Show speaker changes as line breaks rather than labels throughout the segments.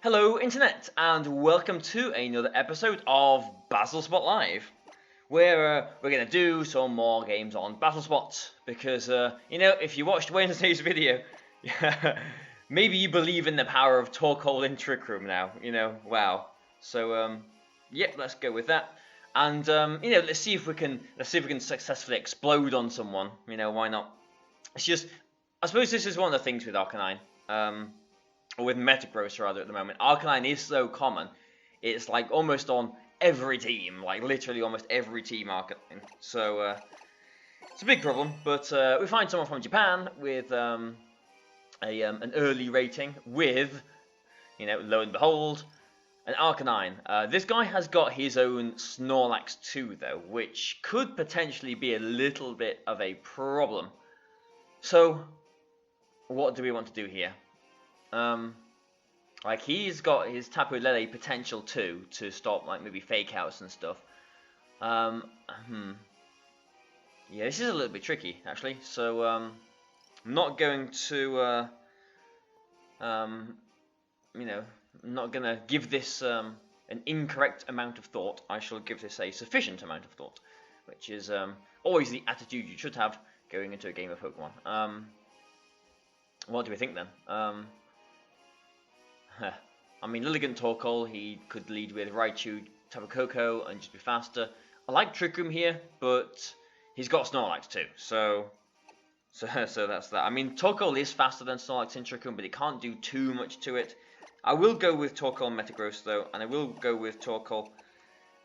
Hello Internet, and welcome to another episode of Bazzle Spot Live, where we're going to do some more games on Bazzle Spot, because, if you watched Wednesday's video, maybe you believe in the power of Talk Hole in Trick Room now, wow. So, yep, let's go with that, and, let's see if we can successfully explode on someone, why not? It's just, I suppose this is one of the things with Arcanine, or with Metagross rather at the moment. Arcanine is so common, it's like almost on every team, like literally almost every team Arcanine. So it's a big problem, but we find someone from Japan with an early rating with, lo and behold, an Arcanine. This guy has got his own Snorlax too, though, which could potentially be a little bit of a problem. So, what do we want to do here? Like he's got his Tapu Lele potential too to stop like maybe fake outs and stuff. Yeah, this is a little bit tricky actually. So I'm not going to not gonna give this an incorrect amount of thought. I shall give this a sufficient amount of thought, which is always the attitude you should have going into a game of Pokemon. What do we think then? I mean, Lilligant Torkoal, he could lead with Raichu, Tapu Koko, and just be faster. I like Trick Room here, but he's got Snorlax too, so that's that. I mean, Torkoal is faster than Snorlax in Trick Room, but it can't do too much to it. I will go with Torkoal and Metagross though, and I will go with Torkoal.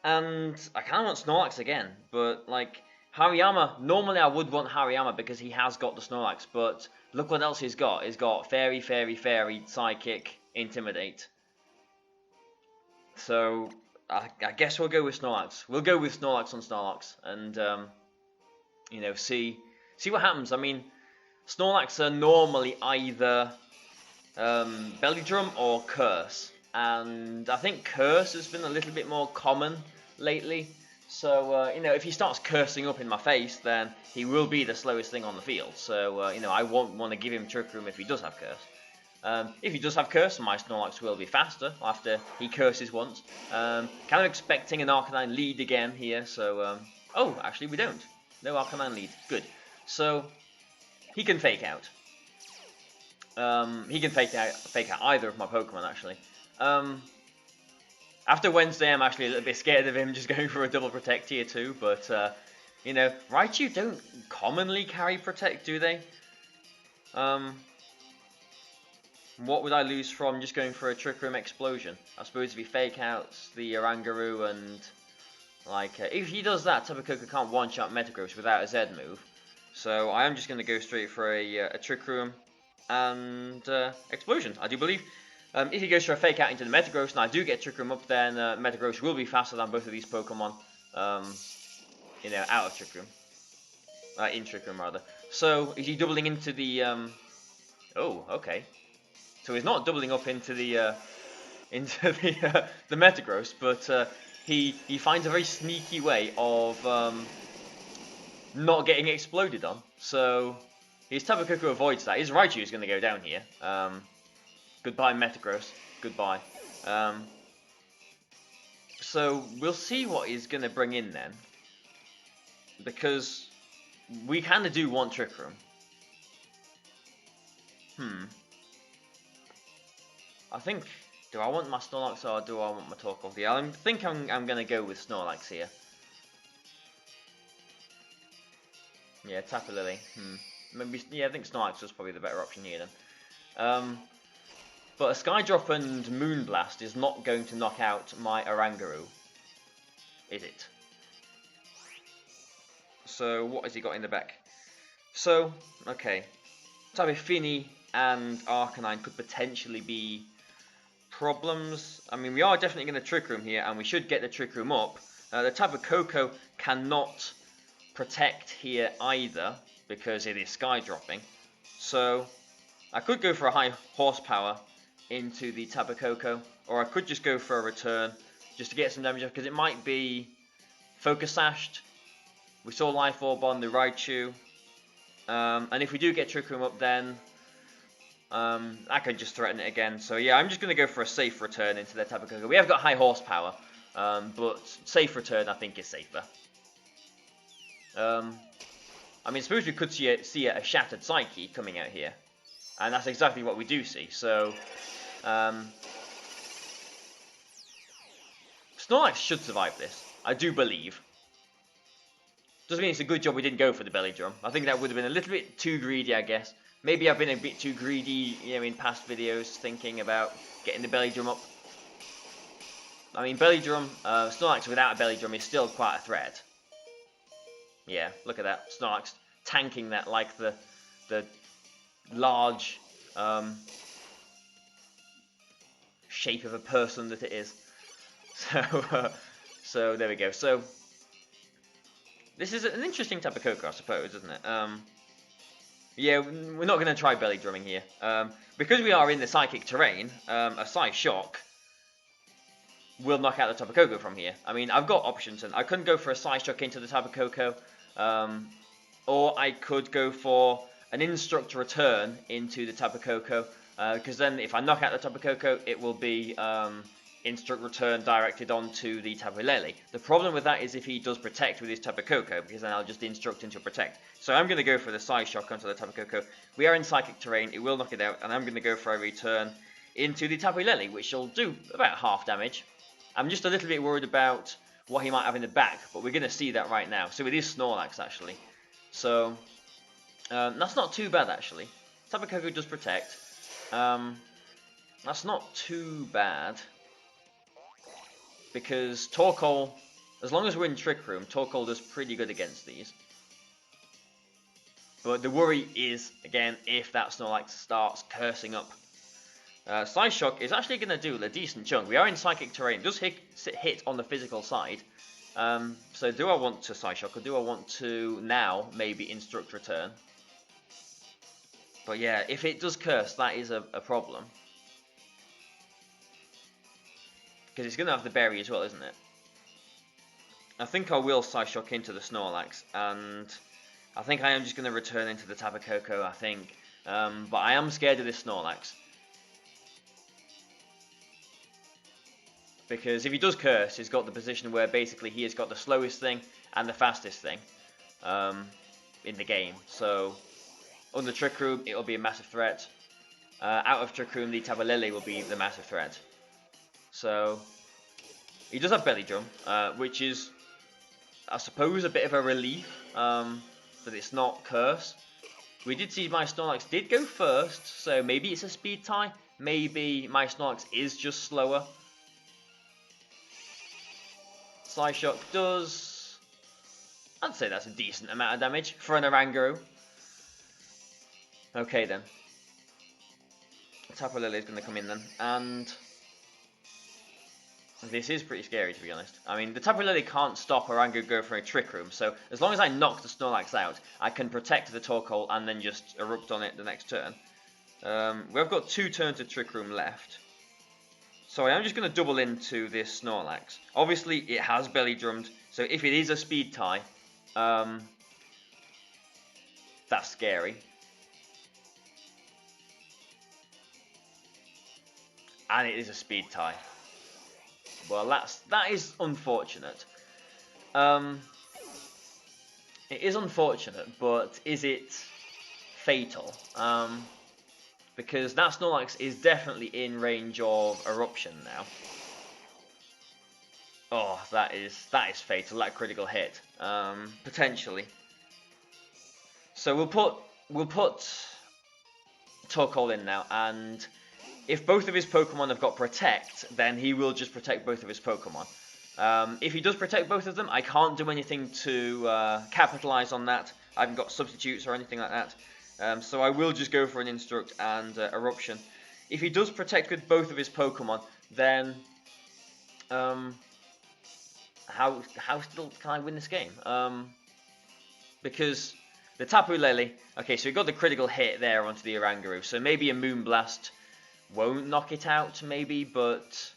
And I kind of want Snorlax again, but like Hariyama, normally I would want Hariyama because he has got the Snorlax, but look what else he's got. He's got Fairy, Psychic, Intimidate. So, I guess we'll go with Snorlax. We'll go with Snorlax on Snorlax, and, see what happens. I mean, Snorlax are normally either Belly Drum or Curse, and I think Curse has been a little bit more common lately. So, if he starts cursing up in my face, then he will be the slowest thing on the field. So, I won't want to give him Trick Room if he does have Curse. If he does have Curse, my Snorlax will be faster after he curses once. Kind of expecting an Arcanine lead again here, so... oh, actually we don't. No Arcanine lead. Good. So, he can fake out. He can fake out either of my Pokemon, actually. After Wednesday, I'm actually a little bit scared of him just going for a double Protect tier 2, but, Raichu don't commonly carry Protect, do they? What would I lose from just going for a Trick Room Explosion? I suppose if he fake outs the Oranguru and, if he does that, Tapu Koko can't one-shot Metagross without a Z move. So I am just going to go straight for a Trick Room and Explosion, I do believe. If he goes for a fake out into the Metagross and I do get Trick Room up, then Metagross will be faster than both of these Pokemon, out of Trick Room. In Trick Room, rather. So, is he doubling into the, oh, okay. So he's not doubling up into the Metagross, but he finds a very sneaky way of not getting exploded on. So his Tapu Koko avoids that. His Raichu is going to go down here. Goodbye Metagross. Goodbye. So we'll see what he's going to bring in then, because we kind of do want Trick Room. I think, do I want my Snorlax or do I want my Torkoal? Yeah, I think I'm going to go with Snorlax here. Yeah, Tapu Lele. Maybe, yeah, I think Snorlax was probably the better option here then. But a Skydrop and Moonblast is not going to knock out my Oranguru, is it? So, what has he got in the back? So, okay. Tapu Fini and Arcanine could potentially be problems. I mean, we are definitely going to Trick Room here, and we should get the Trick Room up. The Tapu Koko cannot protect here either, because it is Sky Dropping. So, I could go for a high horsepower into the Tapu Koko, or I could just go for a return, just to get some damage off, because it might be Focus Sashed. We saw Life Orb on the Raichu. And if we do get Trick Room up, then I could just threaten it again. So yeah, I'm just going to go for a safe return into their Tapu Koko. We have got high horsepower, but safe return I think is safer. I mean, suppose we could see a Shattered Psyche coming out here. And that's exactly what we do see. So, Snorlax should survive this. I do believe. Doesn't mean it's a good job we didn't go for the belly drum. I think that would have been a little bit too greedy, I guess. Maybe I've been a bit too greedy, you know, in past videos, thinking about getting the belly drum up. I mean, belly drum, Snorlax without a belly drum is still quite a threat. Yeah, look at that. Snorlax tanking that like the large shape of a person that it is. So there we go. So this is an interesting Tapu Koko, I suppose, isn't it? Yeah, we're not going to try belly drumming here. Because we are in the psychic terrain, a Psy Shock will knock out the Tapu Koko from here. I mean, I've got options, and I couldn't go for a Psy Shock into the Tapu Koko, or I could go for an Instruct Return into the Tapu Koko, because then if I knock out the Tapu Koko, it will be Instruct Return directed onto the Tapu Lele. The problem with that is if he does Protect with his Tapu Koko, because then I'll just Instruct into Protect. So I'm going to go for the Psy Shock onto the Tapu Koko. We are in Psychic terrain, it will knock it out, and I'm going to go for a Return into the Tapu Lele, which will do about half damage. I'm just a little bit worried about what he might have in the back, but we're going to see that right now. So it is Snorlax, actually. So that's not too bad, actually. Tapu Koko does Protect. That's not too bad. Because Torkoal, as long as we're in Trick Room, Torkoal does pretty good against these. But the worry is, again, if that Snorlax starts cursing up. Psy Shock is actually going to do a decent chunk. We are in Psychic terrain. It does hit on the physical side. So do I want to Psy Shock, or do I want to now maybe Instruct Return? But yeah, if it does curse, that is a problem. Because it's going to have the berry as well, isn't it? I think I will Psy Shock into the Snorlax, and I think I am just going to return into the Tapu Koko, I think. But I am scared of this Snorlax. Because if he does curse, he's got the position where basically he has got the slowest thing and the fastest thing in the game. So, under Trick Room, it will be a massive threat. Out of Trick Room, the Tapu Lele will be the massive threat. So, he does have Belly Drum, which is, I suppose, a bit of a relief that it's not Curse. We did see my Snorlax did go first, so maybe it's a speed tie. Maybe my Snorlax is just slower. Psy Shock does, I'd say that's a decent amount of damage for an Oranguru. Okay then. Tapu Lele is going to come in then, and this is pretty scary, to be honest. I mean, the Tapu Lele can't stop Oranguru go for a Trick Room, so as long as I knock the Snorlax out, I can protect the Torkoal and then just Erupt on it the next turn. We've got 2 turns of Trick Room left. So I'm just going to double into this Snorlax. Obviously, it has Belly Drummed, so if it is a speed tie, that's scary. And it is a speed tie. Well, that is unfortunate. It is unfortunate, but is it fatal? Because that Snorlax is definitely in range of Eruption now. Oh, that is fatal. That critical hit, potentially. So we'll put Torkoal in now, and if both of his Pokemon have got Protect, then he will just protect both of his Pokemon. If he does protect both of them, I can't do anything to capitalize on that. I haven't got substitutes or anything like that. So I will just go for an Instruct and Eruption. If he does protect with both of his Pokemon, then how still can I win this game? Because the Tapu Lele, okay, so we got the critical hit there onto the Oranguru, so maybe a Moonblast won't knock it out, maybe, but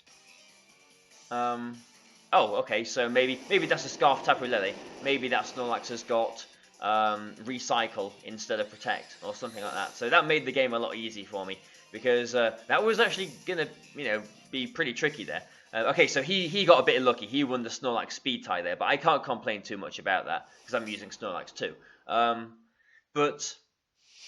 oh, okay, so maybe that's a Scarf Tapu Lele. Maybe that Snorlax has got recycle instead of protect or something like that. So that made the game a lot easier for me, because that was actually gonna, be pretty tricky there. Okay, so he got a bit lucky. He won the Snorlax speed tie there, but I can't complain too much about that because I'm using Snorlax too. But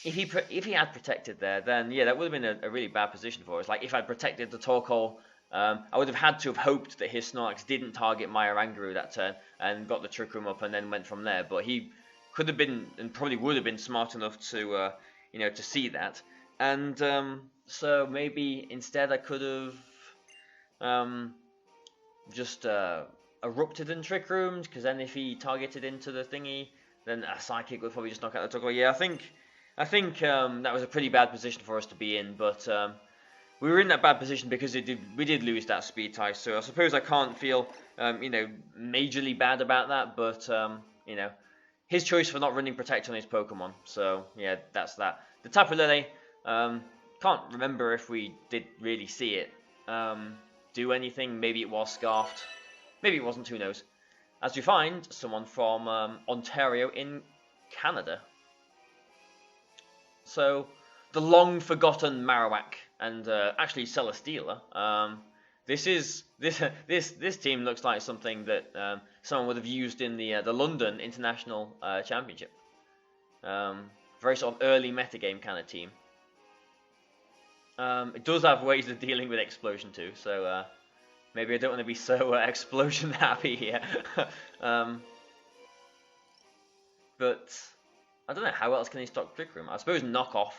if he had protected there, then yeah, that would have been a really bad position for us. Like if I'd protected the Torkoal, I would have had to have hoped that his Snorlax didn't target my Oranguru that turn and got the Trick Room up and then went from there. But he could have been and probably would have been smart enough to to see that. And so maybe instead I could have just erupted in Trick Rooms, because then if he targeted into the thingy, then a Psychic would probably just knock out the Torkoal. Yeah, I think that was a pretty bad position for us to be in, but we were in that bad position because we did lose that speed tie. So I suppose I can't feel majorly bad about that, but his choice for not running Protect on his Pokemon. So yeah, that's that. The Tapu Lele, can't remember if we did really see it do anything. Maybe it was Scarfed, maybe it wasn't, who knows. As we find someone from Ontario in Canada. So the long forgotten Marowak and actually Celesteela. This team looks like something that someone would have used in the London International Championship. Very sort of early metagame kind of team. It does have ways of dealing with Explosion too, so maybe I don't want to be so Explosion happy here. But I don't know, how else can he stop Trick Room? I suppose knockoff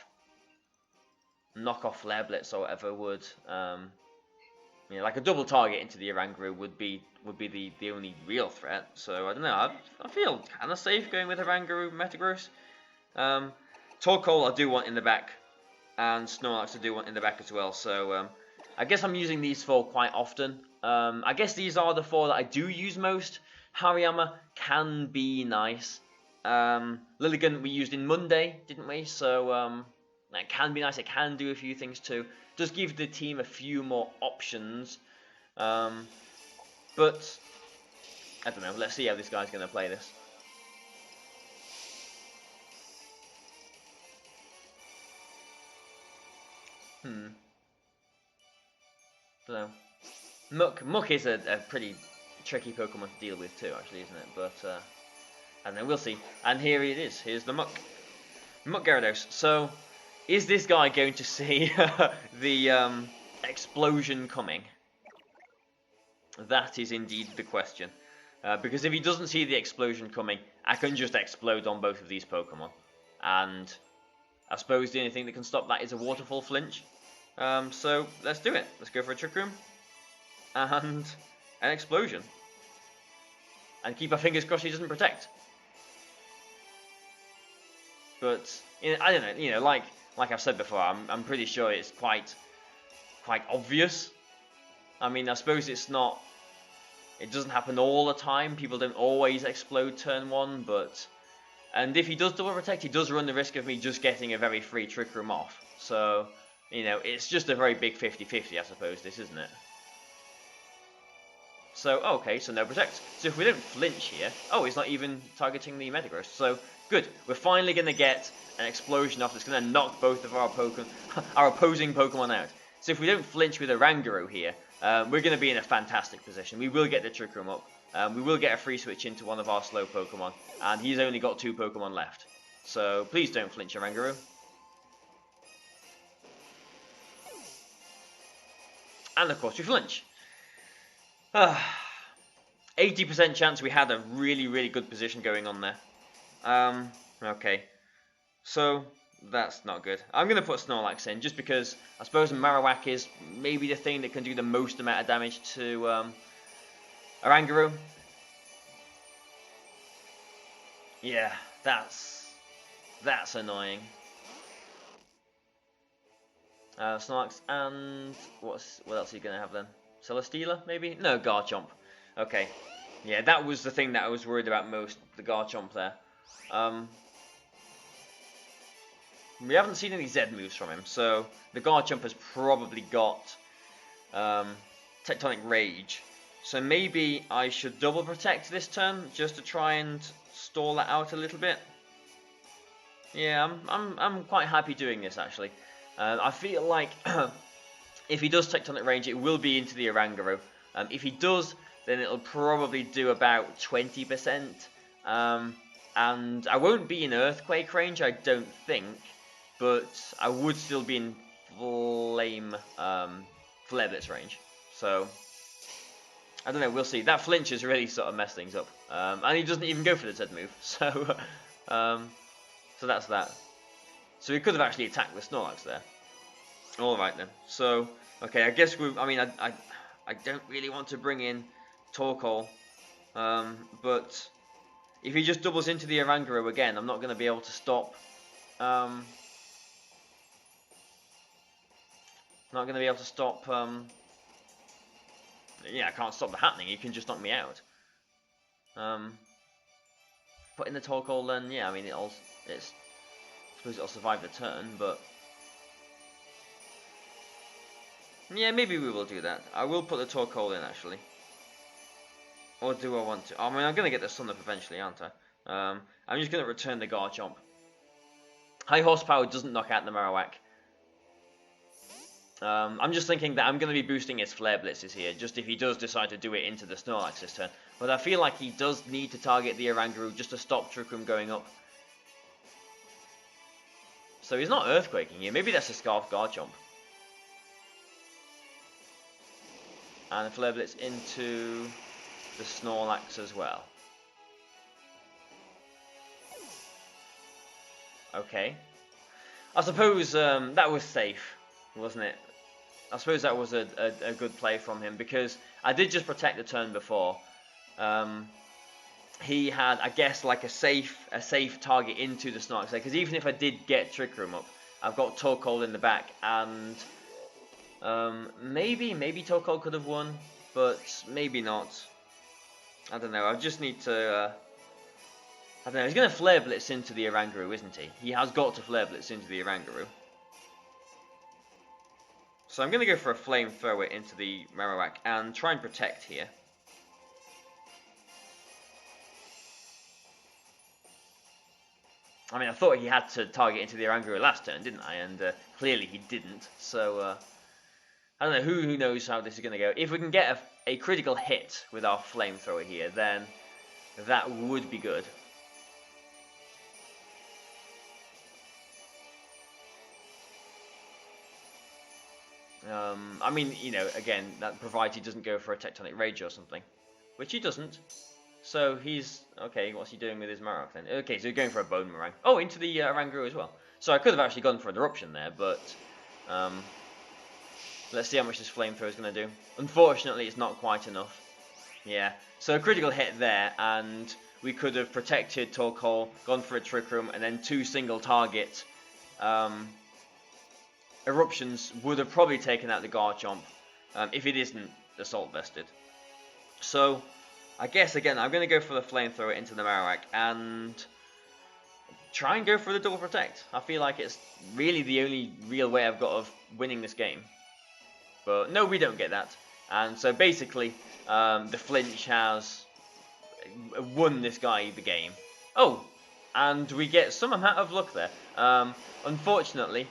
Flare Blitz or whatever would, like a double target into the Oranguru would be the only real threat. So I don't know, I feel kind of safe going with Oranguru Metagross. Torkoal I do want in the back, and Snorlax I do want in the back as well. So I guess I'm using these four quite often. I guess these are the four that I do use most. Hariyama can be nice. Lilligant we used in Monday, didn't we? So that can be nice. It can do a few things too. Does give the team a few more options. But I don't know. Let's see how this guy's going to play this. So Muck is a pretty tricky Pokemon to deal with too, actually, isn't it? But and then we'll see. And here it is. Here's the Muck Gyarados. So is this guy going to see the explosion coming? That is indeed the question. Because if he doesn't see the explosion coming, I can just explode on both of these Pokemon. And I suppose the only thing that can stop that is a Waterfall Flinch. So let's do it. Let's go for a Trick Room. And an Explosion. And keep our fingers crossed he doesn't protect. But I don't know, like I've said before, I'm pretty sure it's quite obvious. I mean, I suppose it doesn't happen all the time. People don't always explode turn one, and if he does double protect, he does run the risk of me just getting a very free Trick Room off. So, it's just a very big 50-50, I suppose, this, isn't it? So, okay, so no protect. So if we don't flinch here, he's not even targeting the Metagross. So, good. We're finally going to get an explosion off that's going to knock both of our opposing Pokemon out. So if we don't flinch with Oranguru here, we're going to be in a fantastic position. We will get the Trick Room up. We will get a free switch into one of our slow Pokemon. And he's only got 2 Pokemon left. So please don't flinch, Oranguru. And of course we flinch. 80% chance we had a really, really good position going on there. Okay. So, that's not good. I'm going to put Snorlax in, just because I suppose Marowak is maybe the thing that can do the most amount of damage to Oranguru. Yeah, that's annoying. Snorlax, and what else are you going to have then? Celesteela, maybe? No, Garchomp. Okay. Yeah, that was the thing that I was worried about most, the Garchomp there. We haven't seen any Z moves from him, so the Garchomp has probably got Tectonic Rage. So maybe I should double protect this turn, just to try and stall that out a little bit. Yeah, I'm quite happy doing this actually. I feel like if he does Tectonic Range, it will be into the Oranguru. If he does, then it'll probably do about 20%. And I won't be in Earthquake range, I don't think, but I would still be in Flare Blitz range. So I don't know, we'll see. That flinch has really sort of messed things up. And he doesn't even go for the Zed move, so so that's that. So he could have actually attacked with Snorlax there. Alright then. So, okay, I guess I don't really want to bring in Torkoal. But if he just doubles into the Oranguru again, I'm not going to be able to stop. Not going to be able to stop. Yeah, I can't stop the happening. You can just knock me out. Put in the Torkoal, then yeah, I mean I suppose it'll survive the turn, but yeah, maybe we will do that. I will put the Torkoal in actually. Or do I want to? I mean, I'm going to get the Sun up eventually, aren't I? I'm just going to return the Garchomp. High horsepower doesn't knock out the Marowak. I'm just thinking that I'm going to be boosting his Flare Blitzes here, just if he does decide to do it into the Snorlax this turn. But I feel like he does need to target the Oranguru just to stop Trick Room going up. So he's not Earthquaking here. Maybe that's a Scarf Garchomp. And Flare Blitz into the Snorlax as well. Okay. I suppose that was safe, wasn't it? I suppose that was a good play from him, because I did just protect the turn before. He had, I guess, like a safe target into the Snorlax there, because even if I did get Trick Room up, I've got Torkoal in the back, and maybe Torkoal could have won, but maybe not. I don't know. I just need to. I don't know. He's going to Flare Blitz into the Oranguru, isn't he? He has got to Flare Blitz into the Oranguru. So I'm going to go for a Flamethrower into the Marowak and try and protect here. I mean, I thought he had to target into the Oranguru last turn, didn't I? And clearly he didn't. So I don't know. Who knows how this is going to go. If we can get a critical hit with our Flamethrower here, then that would be good. I mean, you know, again, that provides he doesn't go for a Tectonic Rage or something, which he doesn't. So he's okay. What's he doing with his Marowak then? Okay, so he's going for a Bone Meringue. Oh, into the Oranguru as well. So I could have actually gone for an Eruption there, but let's see how much this Flamethrower is going to do. Unfortunately, it's not quite enough. Yeah. So a critical hit there, and we could have protected Torkoal, gone for a Trick Room, and then 2 single target Eruptions would have probably taken out the Garchomp if it isn't Assault Vested. So I guess again I'm going to go for the Flamethrower into the Marowak and try and go for the Double Protect. I feel like it's really the only real way I've got of winning this game. But no, we don't get that. And so basically the flinch has won this guy the game. Oh, and we get some amount of luck there. Unfortunately,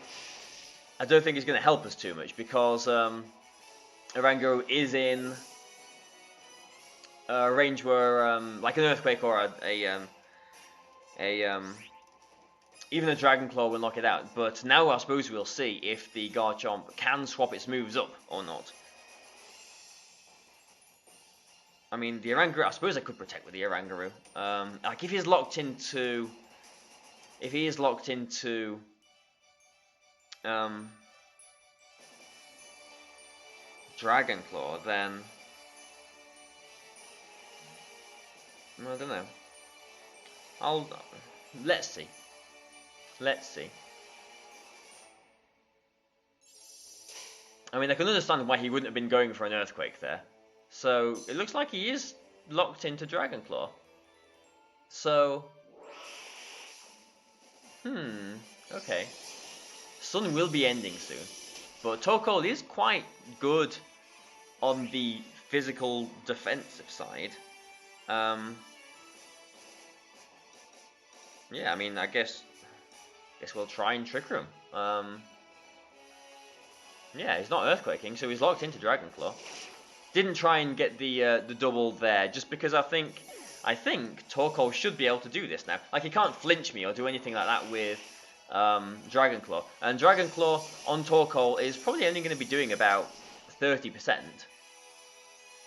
I don't think it's going to help us too much, because Oranguru is in a range where, like an Earthquake or even a Dragon Claw will knock it out. But now I suppose we'll see if the Garchomp can swap its moves up or not. I mean, the Oranguru, I suppose I could protect with the Oranguru. Like if he is locked into, Dragon Claw, then I don't know. Let's see. I mean, I can understand why he wouldn't have been going for an Earthquake there. So it looks like he is locked into Dragon Claw. So okay. Sun will be ending soon, but Torkoal is quite good on the physical defensive side. Yeah, I mean, I guess guess we'll try and Trick Room. Yeah, he's not Earthquaking, so he's locked into Dragon Claw. Didn't try and get the double there, just because I think Torkoal should be able to do this now. Like, he can't flinch me or do anything like that with Dragon Claw. And Dragon Claw on Torkoal is probably only going to be doing about 30%.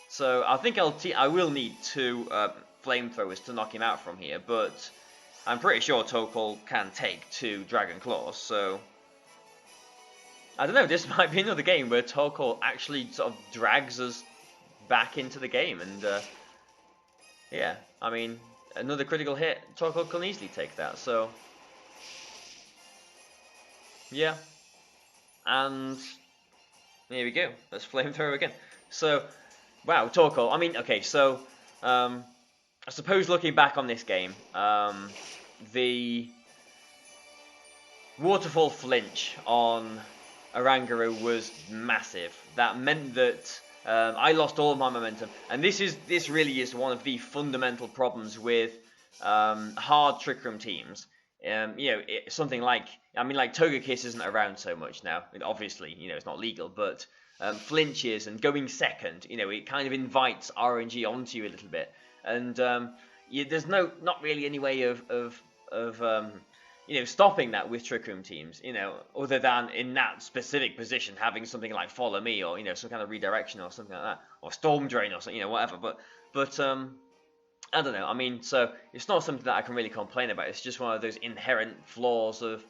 So I think I will need 2 flamethrowers to knock him out from here, but I'm pretty sure Torkoal can take 2 Dragon Claws, so I don't know, this might be another game where Torkoal actually sort of drags us back into the game, and yeah, I mean, another critical hit, Torkoal can easily take that, so yeah, and here we go, let's flamethrower again. So, wow, Torkoal, I mean, okay, so, I suppose looking back on this game, the waterfall flinch on Oranguru was massive. That meant that I lost all of my momentum, and this really is one of the fundamental problems with hard Trick Room teams. Something like, I mean, like Togekiss isn't around so much now. Obviously, it's not legal, but flinches and going second, it kind of invites RNG onto you a little bit, and there's not really any way of stopping that with Trick Room teams, other than in that specific position having something like Follow Me, or some kind of redirection or something like that, or Storm Drain or something, whatever. But I don't know. I mean, so it's not something that I can really complain about. It's just one of those inherent flaws of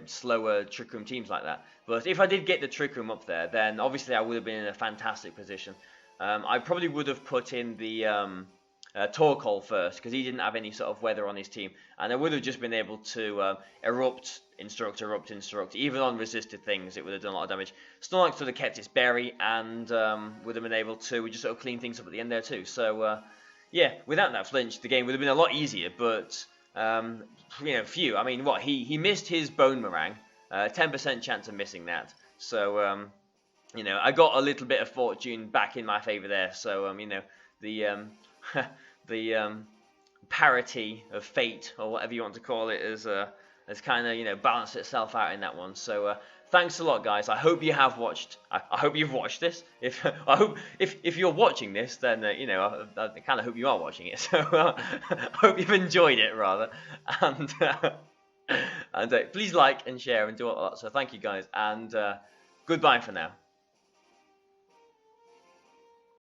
slower Trick Room teams like that. But if I did get the Trick Room up there, then obviously I would have been in a fantastic position. I probably would have put in the Torkoal first, because he didn't have any sort of weather on his team, and I would have just been able to erupt, instruct, even on resisted things. It would have done a lot of damage. Snorlax would have kept its berry, and would have been able to just sort of clean things up at the end there too. So yeah, without that flinch, the game would have been a lot easier. But phew. I mean, he missed his Bone Meringue, 10% chance of missing that. So I got a little bit of fortune back in my favor there. So the the parity of fate, or whatever you want to call it, has kind of balanced itself out in that one. So thanks a lot, guys. I hope you have watched. I hope you've watched this. If you're watching this, then I kind of hope you are watching it. So I hope you've enjoyed it, rather, and please like and share and do all that. So thank you, guys, and goodbye for now.